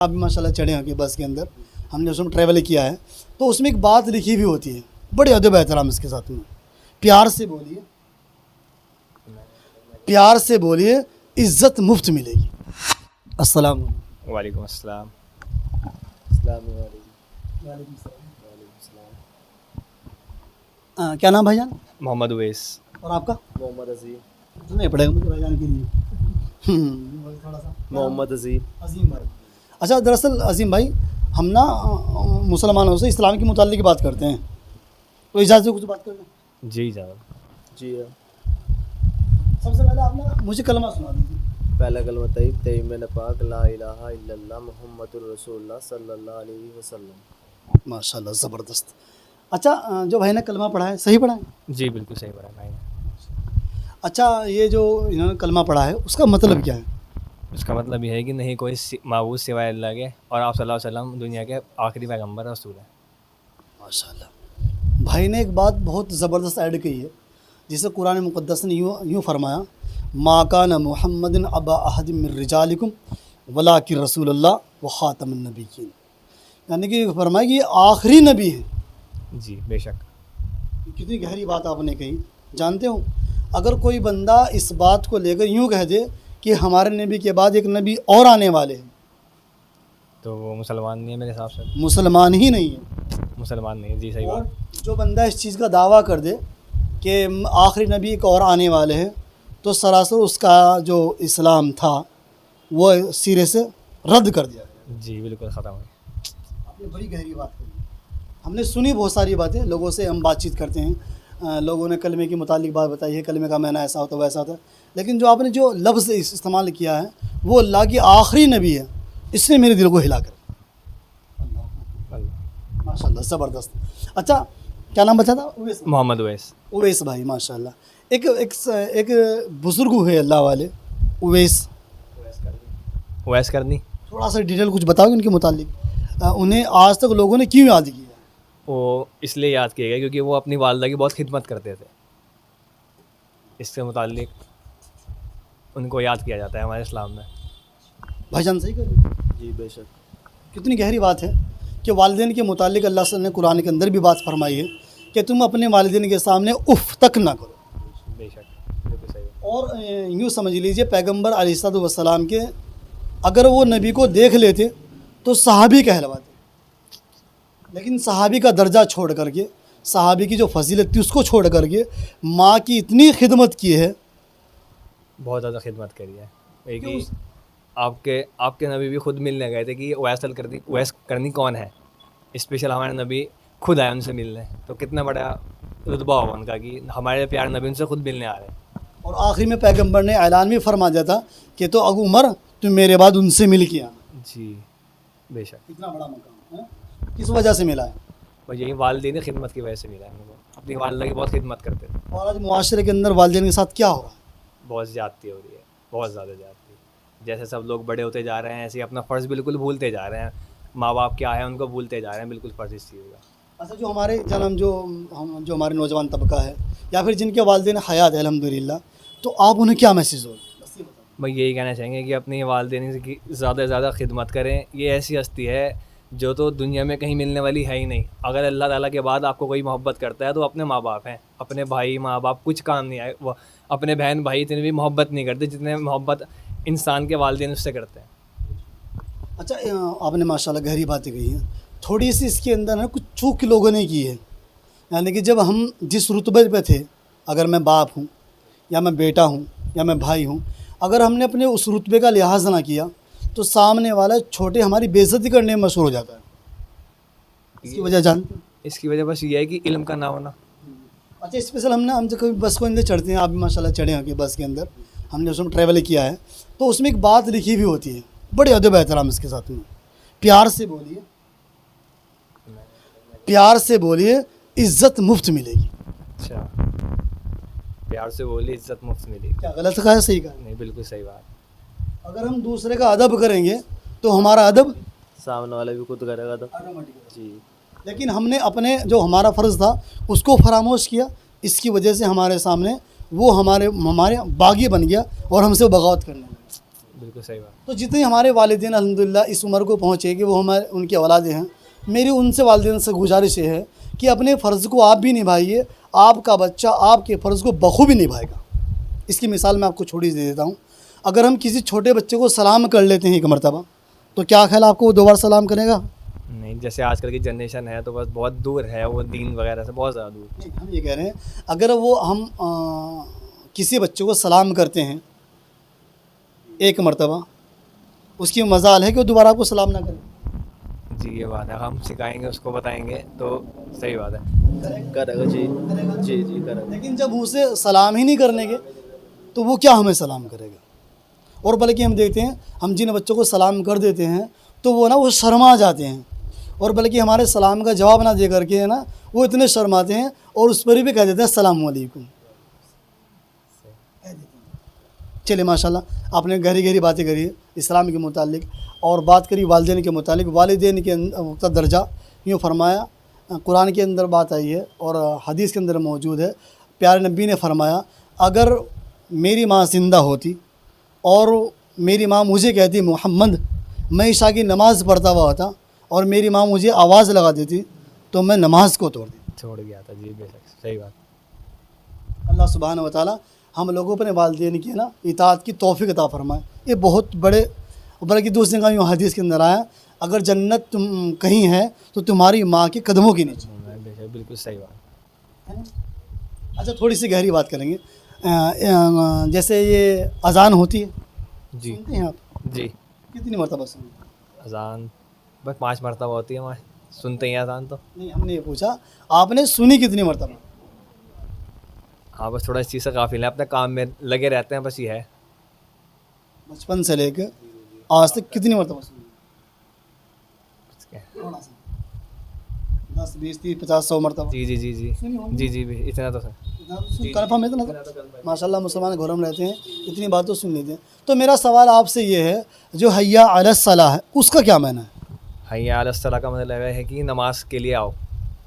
آپ بھی ماشاء اللہ چڑھے ہیں کہ بس کے اندر ہم نے اس میں ٹریول کیا ہے تو اس میں ایک بات لکھی ہوئی ہوتی ہے، بڑے ادب احترام اس کے ساتھ میں، پیار سے بولیے، پیار سے بولیے، عزت مفت ملے گی۔ السلام علیکم۔ وعلیکم السلام۔ السلام علیکم۔ وعلیکم السلام۔ کیا نام بھائی جان؟ محمد اویس۔ اور آپ کا؟ محمد عظیم۔ سننا ہی پڑے گا مجھے بھائی جان کے لیے۔ تھوڑا سا محمد عظیم۔ عظیم بھائی۔ اچھا دراصل عظیم بھائی ہم نا مسلمانوں سے اسلام کے متعلق بات کرتے ہیں، تو اجازت سے کچھ بات کر لیں؟ جی جناب۔ جی ہاں۔ سب سے پہلے آپ نا مجھے کلمہ سنا دیجیے۔ پہلا کلمہ طیب تیمن پاک لا الہ الا اللہ محمد الرسول اللہ صلی اللہ علیہ وسلم۔ ماشاء اللہ زبردست۔ اچھا جو بھائی نے کلمہ پڑھا ہے صحیح پڑھا ہے؟ جی بالکل صحیح پڑھا بھائی نے۔ اچھا یہ جو انہوں نے کلمہ پڑھا ہے اس کا مطلب کیا ہے؟ اس کا مطلب یہ ہے کہ نہیں کوئی معبود سوائے اللہ کے، اور آپ صلی اللہ علیہ وسلم دنیا کے آخری پیغمبر رسول ہیں۔ ماشاء اللہ بھائی نے ایک بات بہت زبردست ایڈ کی ہے، جسے قرآن مقدس نے یوں فرمایا، ما کان محمد ابا احد من رجالکم ولکن رسول اللہ و خاتم النبیین، یعنی کہ فرمایا کہ یہ آخری نبی ہے۔ جی بے شک۔ کتنی گہری بات آپ نے کہی۔ جانتے ہو اگر کوئی بندہ اس بات کو لے کر یوں کہہ دے کہ ہمارے نبی کے بعد ایک نبی اور آنے والے ہیں، تو وہ مسلمان نہیں ہے میرے حساب سے۔ مسلمان ہی نہیں ہے۔ مسلمان نہیں ہے، جی صحیح اور بات۔ جو بندہ اس چیز کا دعویٰ کر دے کہ آخری نبی ایک اور آنے والے ہیں، تو سراسر اس کا جو اسلام تھا وہ سرے سے رد کر دیا گیا۔ جی بالکل ختم ہو گیا۔ آپ نے بڑی گہری بات کہی۔ ہم نے سنی بہت ساری باتیں، لوگوں سے ہم بات چیت کرتے ہیں، لوگوں نے کلمے کے متعلق بات بتائی ہے، کلمے کا معنی ایسا ہوتا ہے ویسا ہوتا ہے، لیکن جو آپ نے جو لفظ استعمال کیا ہے وہ اللہ کی آخری نبی ہے، اس نے میرے دل کو ہلا کر۔ ماشاء اللہ زبردست۔ اچھا کیا نام بچا تھا؟ اویس۔ محمد اویس۔ اویس بھائی ماشاء اللہ۔ ایک بزرگ ہوئے اللہ والے اویس، اویس کرنی۔ تھوڑا سا ڈیٹیل کچھ بتاؤ ان کے متعلق، انہیں آج تک لوگوں نے کیوں یاد کیا؟ وہ اس لیے یاد کیے گئے کیونکہ وہ اپنی والدہ کی بہت خدمت کرتے تھے، اس سے متعلق ان کو یاد کیا جاتا ہے ہمارے اسلام میں۔ بھائی جان صحیح کریں؟ جی بے شک۔ کتنی گہری بات ہے کہ والدین کے متعلق اللہ صلی اللہ نے قرآن کے اندر بھی بات فرمائی ہے کہ تم اپنے والدین کے سامنے اف تک نہ کرو۔ بے شک بالکل صحیح۔ اور یوں سمجھ لیجئے پیغمبر علیہ الصلوۃ والسلام کے اگر وہ نبی کو دیکھ لیتے تو صحابی کہلواتے، لیکن صحابی کا درجہ چھوڑ کر کے، صحابی کی جو فضیلت تھی اس کو چھوڑ کر کے ماں کی اتنی خدمت کی ہے، بہت زیادہ خدمت کری ہے۔ ایک ہی آپ کے نبی بھی خود ملنے گئے تھے کہ اویس کرنی کون ہے، اسپیشل ہمارے نبی خود آئے ان سے ملنے، تو کتنا بڑا رتبہ ہوگا ان کا کہ ہمارے پیارے نبی ان سے خود ملنے آ رہے ہیں۔ اور آخری میں پیغمبر نے اعلان بھی فرما دیا تھا کہ تو ابو عمر تم میرے بعد ان سے مل کے آنا۔ جی بے شک۔ کتنا بڑا مقام ہے، کس وجہ سے ملا ہے؟ اور یہی والدین خدمت کی وجہ سے ملا ہے ان کو، اپنی والدہ کی بہت خدمت کرتے تھے۔ اور آج معاشرے کے اندر والدین کے ساتھ کیا ہو رہا ہے؟ بہت زیادتی ہو رہی ہے، بہت زیادہ زیادتی۔ جیسے سب لوگ بڑے ہوتے جا رہے ہیں ایسے ہی اپنا فرض بالکل بھولتے جا رہے ہیں، ماں باپ کیا ہے ان کو بھولتے جا رہے ہیں، بالکل فرض اس چیز کا۔ اچھا جو ہمارے جنم جو ہمارے نوجوان طبقہ ہے یا پھر جن کے والدین حیات ہے الحمدللہ، تو آپ انہیں کیا میسیج ہو؟ بھائی یہی کہنا چاہیں گے کہ اپنی والدین کی زیادہ سے زیادہ خدمت کریں۔ یہ ایسی ہستی ہے جو تو دنیا میں کہیں ملنے والی ہے ہی نہیں۔ اگر اللہ تعالیٰ کے بعد آپ کو کوئی محبت کرتا ہے تو اپنے ماں باپ ہیں، اپنے بھائی ماں باپ کچھ کام نہیں آئے، وہ اپنے بہن بھائی اتنی بھی محبت نہیں کرتے جتنے محبت انسان کے والدین اس سے کرتے ہیں۔ اچھا آپ نے ماشاءاللہ گہری باتیں کہی ہیں، تھوڑی سی اس کے اندر نا کچھ چوک لوگوں نے کی ہے، یعنی کہ جب ہم جس رتبے پہ تھے، اگر میں باپ ہوں یا میں بیٹا ہوں یا میں بھائی ہوں، اگر ہم نے اپنے اس رتبے کا لحاظ نہ کیا تو سامنے والا چھوٹے ہماری بے عزتی کرنے میں مشہور ہو جاتا ہے۔ اس کی وجہ جانتے ہیں؟ اس کی وجہ بس یہ ہے کہ علم کا نہ ہونا۔ اچھا اسپیشل ہم جب کبھی بس کو اندر چڑھتے ہیں، آپ بھی ماشاءاللہ چڑھے ہیں کہ بس کے اندر ہم نے اس میں ٹریول کیا ہے، تو اس میں ایک بات لکھی ہوئی ہوتی ہے، بڑے ادب احترام اس کے ساتھ میں، پیار سے بولیے، پیار سے بولیے، عزت مفت ملے گی۔ اچھا پیار سے بولی عزت مفت ملے گی، کیا غلط کہا ہے صحیح کہا ہے؟ نہیں بالکل صحیح بات۔ اگر ہم دوسرے کا ادب کریں گے تو ہمارا ادب سامنے والا بھی خود کرے گا تو جی۔ لیکن ہم نے اپنے جو ہمارا فرض تھا اس کو فراموش کیا، اس کی وجہ سے ہمارے سامنے وہ ہمارے باغی بن گیا اور ہم سے بغاوت کرنے لگا۔ بالکل صحیح بات. تو جتنے ہمارے والدین الحمدللہ اس عمر کو پہنچے کہ وہ ہمارے ان کی اولادیں ہیں، میری ان سے والدین سے گزارش یہ ہے کہ اپنے فرض کو آپ بھی نبھائیے، آپ کا بچہ آپ کے فرض کو بخوبی نبھائے گا. اس کی مثال میں آپ کو چھوٹی دے دیتا ہوں. اگر ہم کسی چھوٹے بچے کو سلام کر لیتے ہیں ایک مرتبہ، تو کیا خیال آپ کو وہ 2 بار سلام کرے گا؟ نہیں، جیسے آج کل کی جنریشن ہے تو بس بہت دور ہے وہ دین وغیرہ سے، بہت زیادہ دور. ہم یہ کہہ رہے ہیں اگر وہ ہم کسی بچے کو سلام کرتے ہیں ایک مرتبہ، اس کی مجال ہے کہ وہ دوبارہ آپ کو سلام نہ کرے. جی یہ بات ہے، ہم سکھائیں گے، اس کو بتائیں گے تو صحیح بات ہے. کرے گا جی جی جی کرے گا. لیکن جب اسے سلام ہی نہیں کرنے گے تو وہ کیا ہمیں سلام کرے گا؟ اور بلکہ ہم دیکھتے ہیں ہم جن بچوں کو سلام کر دیتے ہیں تو وہ شرما جاتے ہیں، اور بلکہ ہمارے سلام کا جواب نہ دے کر کے وہ اتنے شرماتے ہیں اور اس پر بھی کہہ دیتے ہیں السلام علیکم. چلے ماشاءاللہ آپ نے گہری باتیں کری اسلام کے متعلق، اور بات کری والدین کے متعلق. والدین کے کا درجہ یوں فرمایا، قرآن کے اندر بات آئی ہے اور حدیث کے اندر موجود ہے. پیارے نبی نے فرمایا اگر میری ماں زندہ ہوتی اور میری ماں مجھے کہتی محمد، میں عشاء کی نماز پڑھتا ہوا ہوتا اور میری ماں مجھے آواز لگا دیتی تو میں نماز کو توڑ دیتا. چھوڑ گیا تھا. جی بے شک صحیح بات. اللہ سبحانہ و تعالیٰ ہم لوگوں پر والدین کی اطاعت کی توفیق عطا فرمائے. یہ بہت بڑے، بلکہ دوسرے کا یوں حدیث کے اندر آیا اگر جنت تم کہیں ہے تو تمہاری ماں کے قدموں کے نیچے. بے شک بالکل صحیح بات. اچھا تھوڑی سی گہری بات کریں گے. جیسے یہ اذان ہوتی ہے، جی سنتے ہیں آپ جی. کتنی مرتبہ سنتے ہیں؟ اذان بس 5 مرتبہ ہوتی ہے ہمارے، سنتے ہیں اذان تو. نہیں ہم نے یہ پوچھا آپ نے سنی کتنی مرتبہ؟ ہاں بس تھوڑا اس چیز سے قافل ہے، اپنے کام میں لگے رہتے ہیں، بس یہ ہے. بچپن سے لے کے آج تک کتنی مرتبہ سنی؟ تھوڑا سا 10 20 30 50 100 مرتبہ جی جی جی جی جی جی بھی اتنا تو سر. کنفرم ہے اتنا؟ ماشاء اللہ مسلمان گھروں میں رہتے ہیں، اتنی بات تو سن لیتے ہیں. تو میرا سوال آپ سے یہ ہے جو حیا علی الصلاح ہے اس کا کیا معنی ہے؟ حی علی الصلاح کا مطلب ہے کہ نماز کے لیے آؤ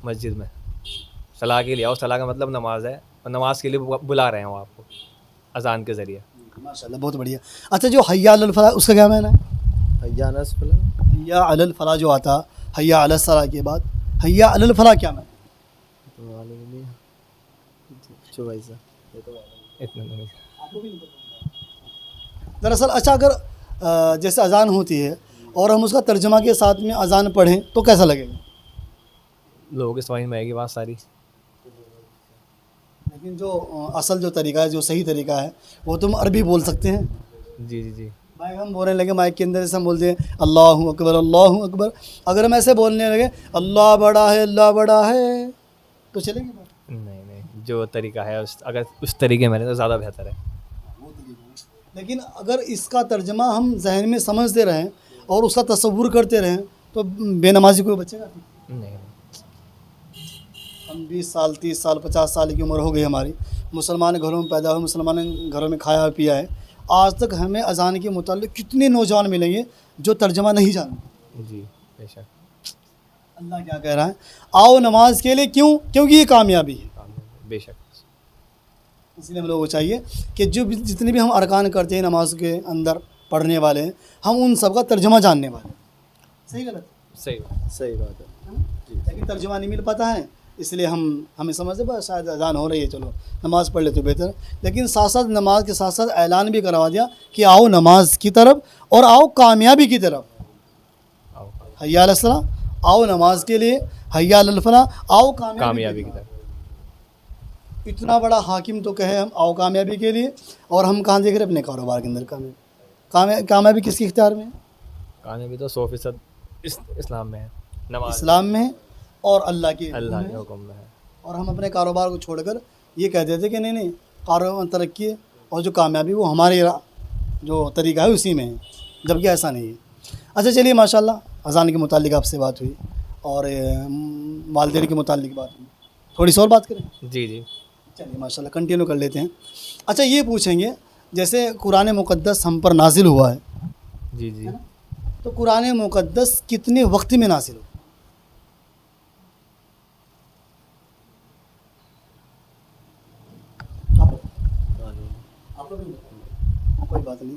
مسجد میں، صلاح کے لیے آؤ. صلاح کا مطلب نماز ہے، اور نماز کے لیے بلا رہے ہیں وہ آپ کو اذان کے ذریعے. ماشاء اللہ بہت بڑھیا. اچھا جو حیا علی الفلاح اس کا کیا معنی ہے؟ حیا علی الفلاح، حیا علی الفلاح جو آتا حیا علی الصلاح کے بعد حیا علی الفلاح کیا معنی ہے؟ معلوم نہیں جو بھائی صاحب یہ تو اتنا تو نہیں. دراصل اچھا اگر جیسے اذان ہوتی ہے اور ہم اس کا ترجمہ کے ساتھ میں اذان پڑھیں تو کیسا لگے گا؟ لوگوں کی سمجھ میں آئے گی بات ساری. لیکن جو اصل جو طریقہ ہے، جو صحیح طریقہ ہے، وہ تم عربی بول سکتے ہیں. جی جی جی. مائک ہم بولنے لگے، مائک کے اندر جیسے ہم بولتے ہیں اللہ اکبر اللہ اکبر، اگر ہم ایسے بولنے لگے اللہ بڑا ہے تو چلے گی بات؟ نہیں جو طریقہ ہے اگر اس طریقے میں رہے تو زیادہ بہتر ہے. لیکن اگر اس کا ترجمہ ہم ذہن میں سمجھتے رہیں اور اس کا تصور کرتے رہیں تو بے نمازی کوئی بچے گا؟ نہیں. ہم 20 سال 30 سال 50 سال کی عمر ہو گئی ہماری، مسلمان گھروں میں پیدا ہوئے، مسلمان گھروں میں کھایا پیا ہے، آج تک ہمیں اذان کے متعلق کتنے نوجوان ملیں گے جو ترجمہ نہیں جانتے. جی بے شک. اللہ کیا کہہ رہا ہے؟ آؤ نماز کے لیے. کیوں؟ کیونکہ یہ کامیابی ہے. بے شک. اس لیے ہم لوگوں کو چاہیے کہ جتنے بھی ہم ارکان کرتے ہیں نماز کے اندر پڑھنے والے ہیں، ہم ان سب کا ترجمہ جاننے والے ہیں. صحیح غلط؟ صحیح بات ہے. لیکن ترجمہ نہیں مل پاتا ہے، اس لیے ہمیں سمجھتے بس شاید اذان ہو رہی ہے چلو نماز پڑھ لے تو بہتر. لیکن ساتھ ساتھ نماز کے ساتھ ساتھ اعلان بھی کروا دیا کہ آؤ نماز کی طرف اور آؤ کامیابی کی طرف. حیا علی الصلاح، آؤ نماز کے لیے. حیا علی الفلاح، آؤ کامیابی کی طرف. اتنا بڑا حاکم تو کہے ہم آؤ کامیابی کے لیے، اور ہم کہاں دیکھ رہے اپنے کاروبار کے اندر کامیابی کس کے اختیار میں ہے؟ کامیابی تو 100% اسلام میں ہے، نماز اسلام میں ہے اور اللہ کے حکم میں ہے. اور ہم اپنے کاروبار کو چھوڑ کر یہ کہتے تھے کہ نہیں کاروبار ترقی اور جو کامیابی وہ ہمارے جو طریقہ ہے اسی میں ہے، جبکہ ایسا نہیں ہے. اچھا چلیے ماشاءاللہ اذان کے متعلق آپ سے بات ہوئی اور والدین کے متعلق بات ہوئی، تھوڑی سی اور بات کریں. جی جی. چلیے ماشاءاللہ کنٹینیو کر لیتے ہیں. اچھا یہ پوچھیں گے جیسے قرآن مقدس ہم پر نازل ہوا ہے، جی جی. تو قرآن مقدس کتنے وقت میں نازل ہو؟ کوئی بات نہیں.